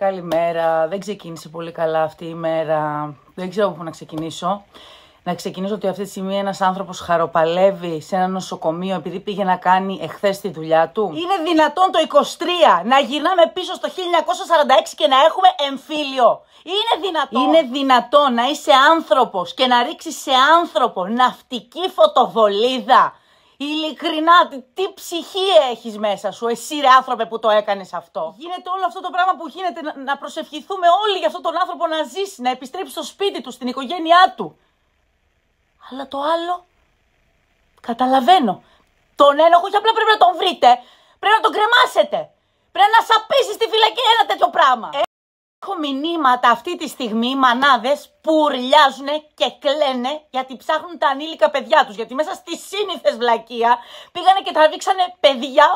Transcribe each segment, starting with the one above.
Καλημέρα. Δεν ξεκίνησε πολύ καλά αυτή η μέρα. Δεν ξέρω από πού να ξεκινήσω. Να ξεκινήσω ότι αυτή τη στιγμή ένας άνθρωπος χαροπαλεύει σε ένα νοσοκομείο επειδή πήγε να κάνει εχθές τη δουλειά του. Είναι δυνατόν το 23 να γυρνάμε πίσω στο 1946 και να έχουμε εμφύλιο? Είναι δυνατόν να είσαι άνθρωπος και να ρίξεις σε άνθρωπο ναυτική φωτοβολίδα? Ειλικρινά, τι ψυχή έχεις μέσα σου, εσύ ρε άνθρωπε που το έκανες αυτό? Γίνεται όλο αυτό το πράγμα που γίνεται, να προσευχηθούμε όλοι για αυτόν τον άνθρωπο να ζήσει, να επιστρέψει στο σπίτι του, στην οικογένειά του. Αλλά το άλλο, καταλαβαίνω. Τον ένοχο όχι απλά πρέπει να τον βρείτε, πρέπει να τον κρεμάσετε. Πρέπει να σαπίσει στη φυλακή ένα τέτοιο πράγμα. Έχω μηνύματα αυτή τη στιγμή μανάδες που ουρλιάζουν και κλαίνε γιατί ψάχνουν τα ανήλικα παιδιά τους. Γιατί μέσα στη σύνηθες βλακεία πήγανε και τραβήξανε παιδιά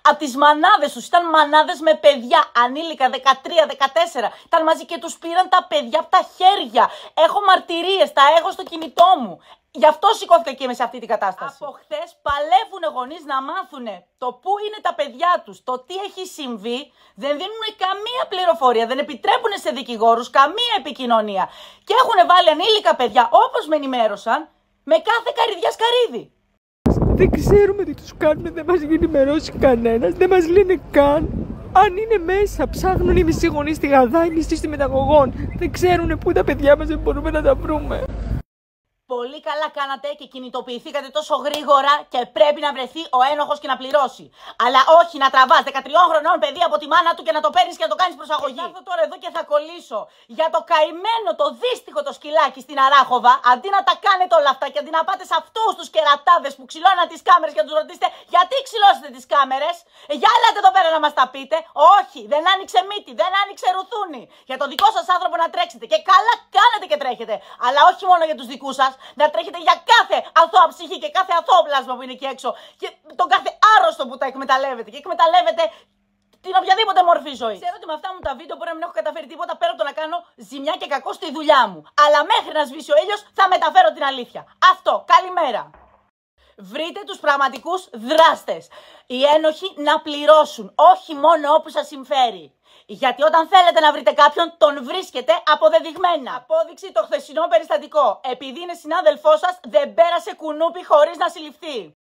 από τις μανάδες τους. Ήταν μανάδες με παιδιά ανήλικα 13-14. Ήταν μαζί και τους πήραν τα παιδιά από τα χέρια. Έχω μαρτυρίες, τα έχω στο κινητό μου. Γι' αυτό σηκώθηκα και είμαι σε αυτή την κατάσταση. Από χθες παλεύουν γονείς να μάθουν το πού είναι τα παιδιά τους, το τι έχει συμβεί. Δεν δίνουν καμία πληροφορία, δεν επιτρέπουν σε δικηγόρους καμία επικοινωνία. Και έχουν βάλει ανήλικα παιδιά, όπως με ενημέρωσαν, με κάθε καρυδιά σκαρίδι. Δεν ξέρουμε τι τους κάνουν, δεν μας έχει ενημερώσει κανένας, δεν μας λένε καν. Αν είναι μέσα, ψάχνουν οι μισοί γονείς στη Γαδά, οι μισοί στη Μεταγωγών. Δεν ξέρουν πού τα παιδιά μας, δεν μπορούμε να τα βρούμε. Πολύ καλά κάνατε και κινητοποιηθήκατε τόσο γρήγορα και πρέπει να βρεθεί ο ένοχος και να πληρώσει. Αλλά όχι να τραβάς 13 χρονών παιδί από τη μάνα του και να το παίρνεις και να το κάνεις προσαγωγή. Θα έρθω τώρα εδώ και θα κολλήσω για το καημένο, το δύστιχο το σκυλάκι στην Αράχοβα. Αντί να τα κάνετε όλα αυτά και αντί να πάτε σε αυτούς τους κερατάδες που ξυλώναν τις κάμερες και να τους ρωτήσετε γιατί ξυλώσετε τις κάμερες, για έλατε εδώ πέρα να μας τα πείτε. Όχι, δεν άνοιξε μύτη, δεν άνοιξε ρουθούνι. Για το δικό σας άνθρωπο να τρέξετε. Και καλά κάνετε και τρέχετε. Αλλά όχι μόνο για τους δικούς σας. Να τρέχετε για κάθε αθώα ψυχή και κάθε αθώο πλάσμα που είναι εκεί έξω και τον κάθε άρρωστο που τα εκμεταλλεύεται και εκμεταλλεύεται την οποιαδήποτε μορφή ζωή. Ξέρω ότι με αυτά μου τα βίντεο μπορεί να μην έχω καταφέρει τίποτα πέρα από το να κάνω ζημιά και κακό στη δουλειά μου. Αλλά μέχρι να σβήσει ο ήλιος θα μεταφέρω την αλήθεια. Αυτό. Καλημέρα. Βρείτε τους πραγματικούς δράστες. Οι ένοχοι να πληρώσουν, όχι μόνο όπου σας συμφέρει. Γιατί όταν θέλετε να βρείτε κάποιον, τον βρίσκετε αποδεδειγμένα. Απόδειξη το χθεσινό περιστατικό. Επειδή είναι συνάδελφός σας, δεν πέρασε κουνούπι χωρίς να συλληφθεί.